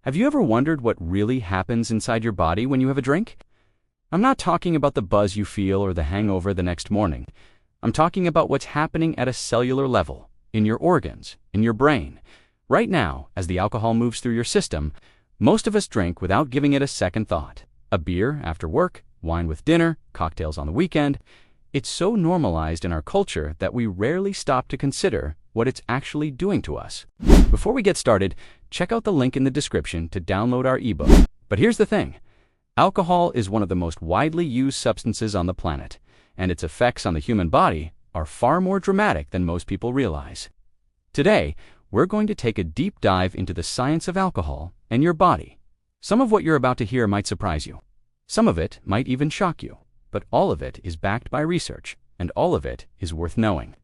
Have you ever wondered what really happens inside your body when you have a drink? I'm not talking about the buzz you feel or the hangover the next morning. I'm talking about what's happening at a cellular level, in your organs, in your brain. Right now, as the alcohol moves through your system, most of us drink without giving it a second thought. A beer after work, wine with dinner, cocktails on the weekend. It's so normalized in our culture that we rarely stop to consider what it's actually doing to us. Before we get started, check out the link in the description to download our ebook. But here's the thing. Alcohol is one of the most widely used substances on the planet, and its effects on the human body are far more dramatic than most people realize. Today, we're going to take a deep dive into the science of alcohol and your body. Some of what you're about to hear might surprise you. Some of it might even shock you. But all of it is backed by research, and all of it is worth knowing.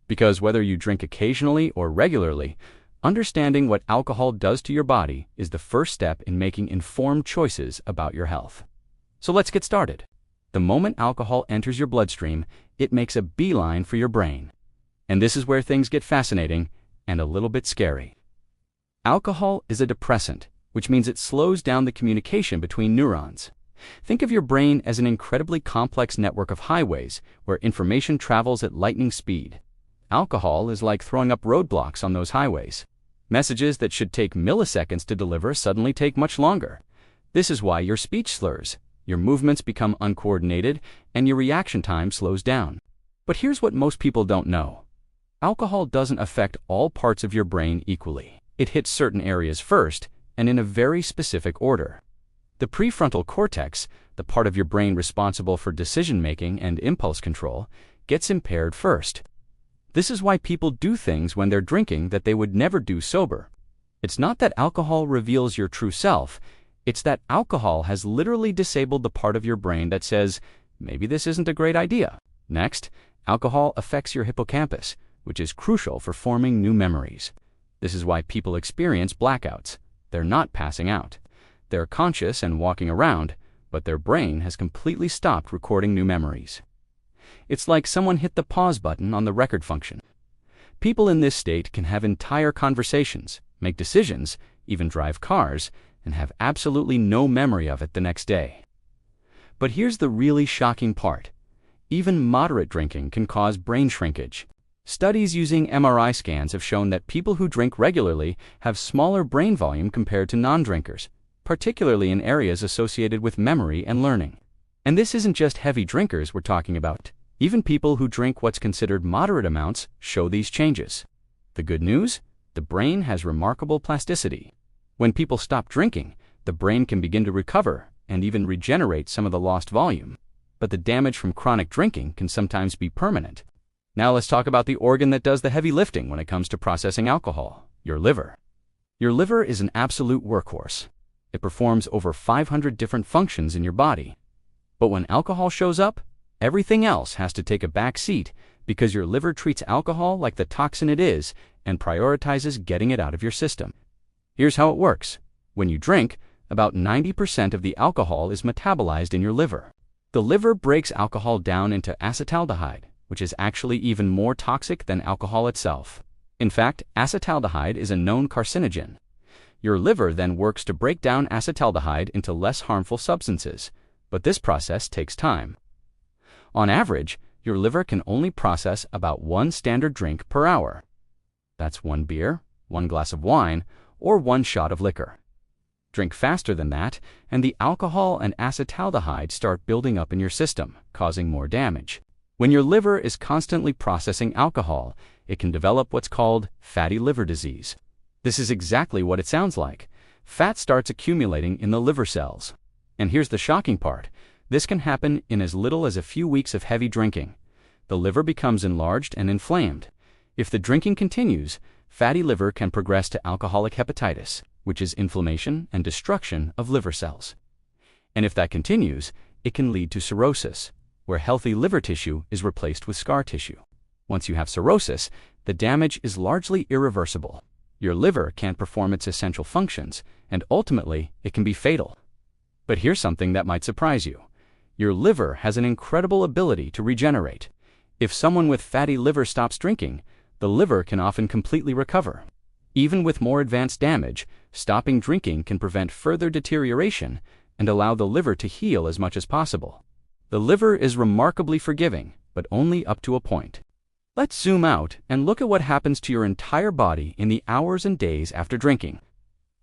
Because whether you drink occasionally or regularly, understanding what alcohol does to your body is the first step in making informed choices about your health. So let's get started. The moment alcohol enters your bloodstream, it makes a beeline for your brain. And this is where things get fascinating and a little bit scary. Alcohol is a depressant, which means it slows down the communication between neurons. Think of your brain as an incredibly complex network of highways where information travels at lightning speed. Alcohol is like throwing up roadblocks on those highways. Messages that should take milliseconds to deliver suddenly take much longer. This is why your speech slurs, your movements become uncoordinated, and your reaction time slows down. But here's what most people don't know. Alcohol doesn't affect all parts of your brain equally. It hits certain areas first, and in a very specific order. The prefrontal cortex, the part of your brain responsible for decision-making and impulse control, gets impaired first. This is why people do things when they're drinking that they would never do sober. It's not that alcohol reveals your true self, it's that alcohol has literally disabled the part of your brain that says, maybe this isn't a great idea. Next, alcohol affects your hippocampus, which is crucial for forming new memories. This is why people experience blackouts. They're not passing out. They're conscious and walking around, but their brain has completely stopped recording new memories. It's like someone hit the pause button on the record function. People in this state can have entire conversations, make decisions, even drive cars, and have absolutely no memory of it the next day. But here's the really shocking part. Even moderate drinking can cause brain shrinkage. Studies using MRI scans have shown that people who drink regularly have smaller brain volume compared to non-drinkers, particularly in areas associated with memory and learning. And this isn't just heavy drinkers we're talking about. Even people who drink what's considered moderate amounts show these changes. The good news? The brain has remarkable plasticity. When people stop drinking, the brain can begin to recover and even regenerate some of the lost volume. But the damage from chronic drinking can sometimes be permanent. Now let's talk about the organ that does the heavy lifting when it comes to processing alcohol, your liver. Your liver is an absolute workhorse. It performs over 500 different functions in your body. But when alcohol shows up, everything else has to take a back seat because your liver treats alcohol like the toxin it is and prioritizes getting it out of your system. Here's how it works. When you drink, about 90% of the alcohol is metabolized in your liver. The liver breaks alcohol down into acetaldehyde, which is actually even more toxic than alcohol itself. In fact, acetaldehyde is a known carcinogen. Your liver then works to break down acetaldehyde into less harmful substances, but this process takes time. On average, your liver can only process about one standard drink per hour. That's one beer, one glass of wine, or one shot of liquor. Drink faster than that, and the alcohol and acetaldehyde start building up in your system, causing more damage. When your liver is constantly processing alcohol, it can develop what's called fatty liver disease. This is exactly what it sounds like. Fat starts accumulating in the liver cells. And here's the shocking part. This can happen in as little as a few weeks of heavy drinking. The liver becomes enlarged and inflamed. If the drinking continues, fatty liver can progress to alcoholic hepatitis, which is inflammation and destruction of liver cells. And if that continues, it can lead to cirrhosis, where healthy liver tissue is replaced with scar tissue. Once you have cirrhosis, the damage is largely irreversible. Your liver can't perform its essential functions, and ultimately, it can be fatal. But here's something that might surprise you. Your liver has an incredible ability to regenerate. If someone with fatty liver stops drinking, the liver can often completely recover. Even with more advanced damage, stopping drinking can prevent further deterioration and allow the liver to heal as much as possible. The liver is remarkably forgiving, but only up to a point. Let's zoom out and look at what happens to your entire body in the hours and days after drinking.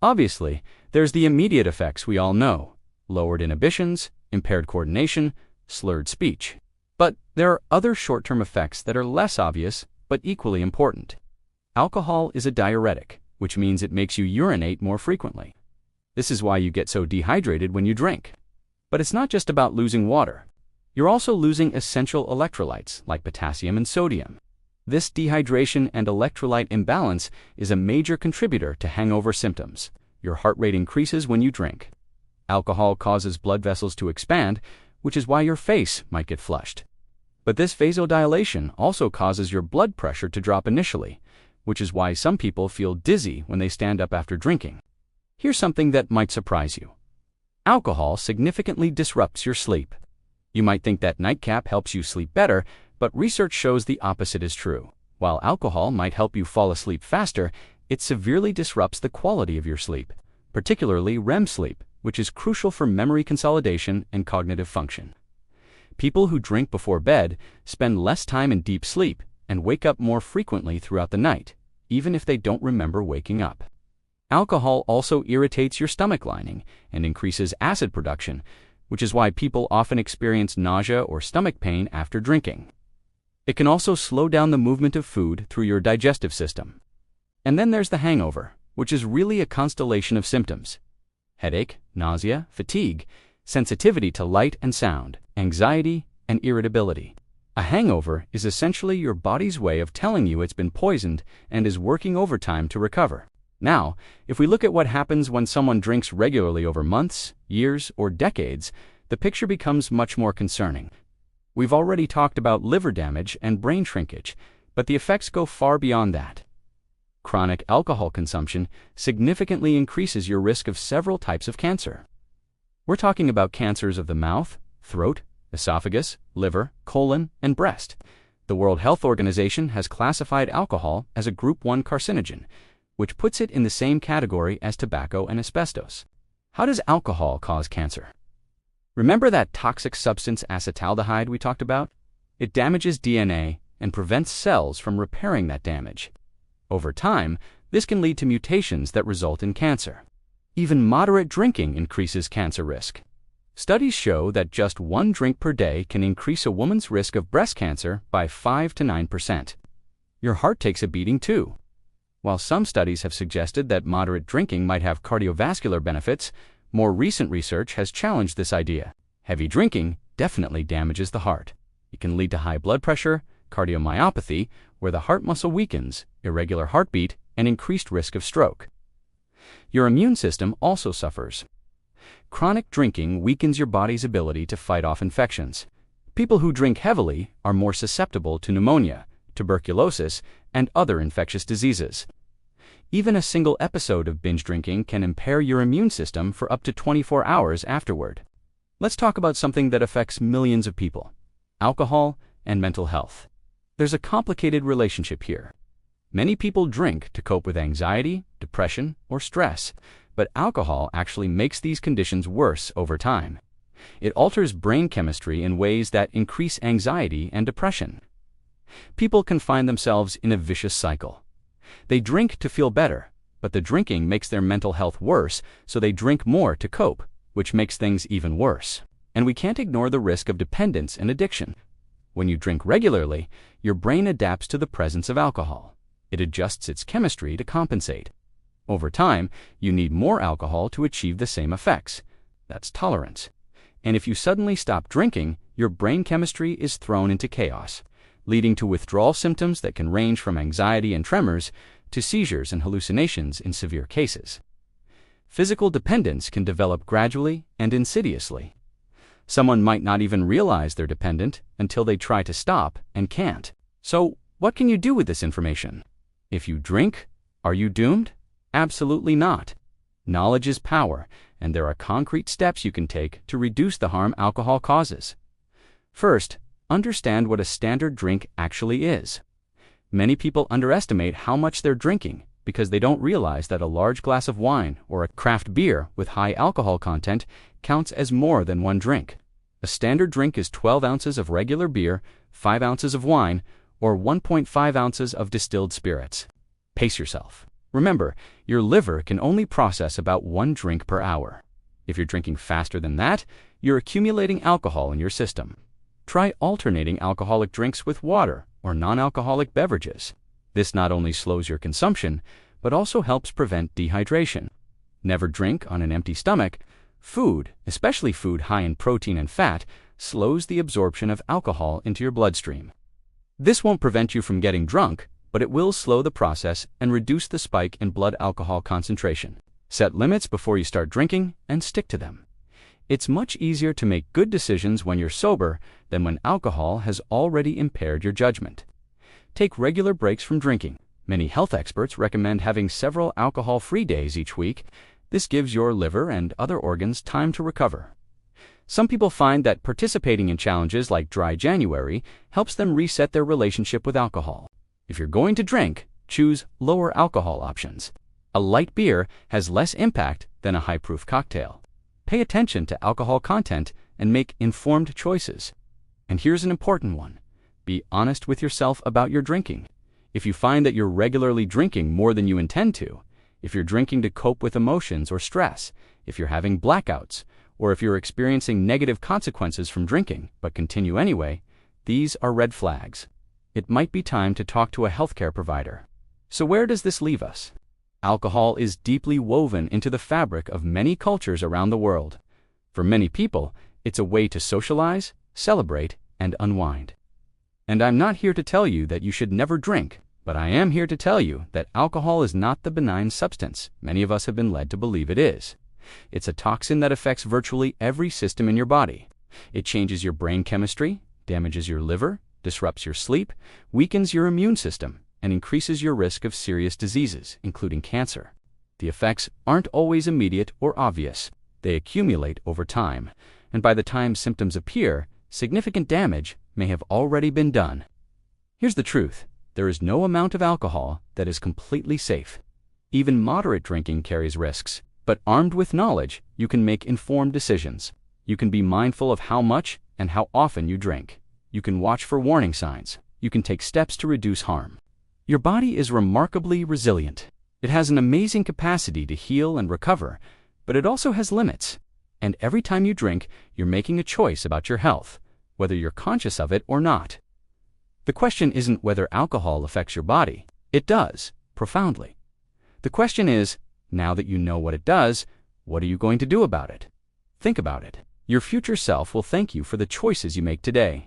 Obviously, there's the immediate effects we all know: lowered inhibitions, impaired coordination, slurred speech. But there are other short-term effects that are less obvious but equally important. Alcohol is a diuretic, which means it makes you urinate more frequently. This is why you get so dehydrated when you drink. But it's not just about losing water. You're also losing essential electrolytes like potassium and sodium. This dehydration and electrolyte imbalance is a major contributor to hangover symptoms. Your heart rate increases when you drink. Alcohol causes blood vessels to expand, which is why your face might get flushed. But this vasodilation also causes your blood pressure to drop initially, which is why some people feel dizzy when they stand up after drinking. Here's something that might surprise you. Alcohol significantly disrupts your sleep. You might think that nightcap helps you sleep better, but research shows the opposite is true. While alcohol might help you fall asleep faster, it severely disrupts the quality of your sleep, particularly REM sleep, which is crucial for memory consolidation and cognitive function. People who drink before bed spend less time in deep sleep and wake up more frequently throughout the night, even if they don't remember waking up. Alcohol also irritates your stomach lining and increases acid production, which is why people often experience nausea or stomach pain after drinking. It can also slow down the movement of food through your digestive system. And then there's the hangover, which is really a constellation of symptoms: headache, nausea, fatigue, sensitivity to light and sound, anxiety, and irritability. A hangover is essentially your body's way of telling you it's been poisoned and is working overtime to recover. Now, if we look at what happens when someone drinks regularly over months, years, or decades, the picture becomes much more concerning. We've already talked about liver damage and brain shrinkage, but the effects go far beyond that. Chronic alcohol consumption significantly increases your risk of several types of cancer. We're talking about cancers of the mouth, throat, esophagus, liver, colon, and breast. The World Health Organization has classified alcohol as a Group 1 carcinogen, which puts it in the same category as tobacco and asbestos. How does alcohol cause cancer? Remember that toxic substance acetaldehyde we talked about? It damages DNA and prevents cells from repairing that damage. Over time, this can lead to mutations that result in cancer. Even moderate drinking increases cancer risk. Studies show that just 1 drink per day can increase a woman's risk of breast cancer by 5 to 9%. Your heart takes a beating too. While some studies have suggested that moderate drinking might have cardiovascular benefits, more recent research has challenged this idea. Heavy drinking definitely damages the heart. It can lead to high blood pressure, cardiomyopathy, where the heart muscle weakens, irregular heartbeat, and increased risk of stroke. Your immune system also suffers. Chronic drinking weakens your body's ability to fight off infections. People who drink heavily are more susceptible to pneumonia, tuberculosis, and other infectious diseases. Even a single episode of binge drinking can impair your immune system for up to 24 hours afterward. Let's talk about something that affects millions of people: alcohol and mental health. There's a complicated relationship here. Many people drink to cope with anxiety, depression, or stress, but alcohol actually makes these conditions worse over time. It alters brain chemistry in ways that increase anxiety and depression. People can find themselves in a vicious cycle. They drink to feel better, but the drinking makes their mental health worse, so they drink more to cope, which makes things even worse. And we can't ignore the risk of dependence and addiction. When you drink regularly, your brain adapts to the presence of alcohol. It adjusts its chemistry to compensate. Over time, you need more alcohol to achieve the same effects. That's tolerance. And if you suddenly stop drinking, your brain chemistry is thrown into chaos, leading to withdrawal symptoms that can range from anxiety and tremors to seizures and hallucinations in severe cases. Physical dependence can develop gradually and insidiously. Someone might not even realize they're dependent until they try to stop and can't. So, what can you do with this information? If you drink, are you doomed? Absolutely not. Knowledge is power, and there are concrete steps you can take to reduce the harm alcohol causes. First, understand what a standard drink actually is. Many people underestimate how much they're drinking because they don't realize that a large glass of wine or a craft beer with high alcohol content counts as more than one drink. A standard drink is 12 ounces of regular beer, 5 ounces of wine, or 1.5 ounces of distilled spirits. Pace yourself. Remember, your liver can only process about 1 drink per hour. If you're drinking faster than that, you're accumulating alcohol in your system. Try alternating alcoholic drinks with water or non-alcoholic beverages. This not only slows your consumption, but also helps prevent dehydration. Never drink on an empty stomach. Food, especially food high in protein and fat, slows the absorption of alcohol into your bloodstream. This won't prevent you from getting drunk, but it will slow the process and reduce the spike in blood alcohol concentration. Set limits before you start drinking and stick to them. It's much easier to make good decisions when you're sober than when alcohol has already impaired your judgment. Take regular breaks from drinking. Many health experts recommend having several alcohol-free days each week. This gives your liver and other organs time to recover. Some people find that participating in challenges like Dry January helps them reset their relationship with alcohol. If you're going to drink, choose lower alcohol options. A light beer has less impact than a high-proof cocktail. Pay attention to alcohol content and make informed choices. And here's an important one. Be honest with yourself about your drinking. If you find that you're regularly drinking more than you intend to, if you're drinking to cope with emotions or stress, if you're having blackouts, or if you're experiencing negative consequences from drinking but continue anyway, these are red flags. It might be time to talk to a healthcare provider. So where does this leave us? Alcohol is deeply woven into the fabric of many cultures around the world. For many people, it's a way to socialize, celebrate, and unwind. And I'm not here to tell you that you should never drink, but I am here to tell you that alcohol is not the benign substance many of us have been led to believe it is. It's a toxin that affects virtually every system in your body. It changes your brain chemistry, damages your liver, disrupts your sleep, weakens your immune system, and increases your risk of serious diseases, including cancer. The effects aren't always immediate or obvious. They accumulate over time, and by the time symptoms appear, significant damage may have already been done. Here's the truth. There is no amount of alcohol that is completely safe. Even moderate drinking carries risks, but armed with knowledge, you can make informed decisions. You can be mindful of how much and how often you drink. You can watch for warning signs. You can take steps to reduce harm. Your body is remarkably resilient. It has an amazing capacity to heal and recover, but it also has limits. And every time you drink, you're making a choice about your health, whether you're conscious of it or not. The question isn't whether alcohol affects your body. It does, profoundly. The question is, now that you know what it does, what are you going to do about it? Think about it. Your future self will thank you for the choices you make today.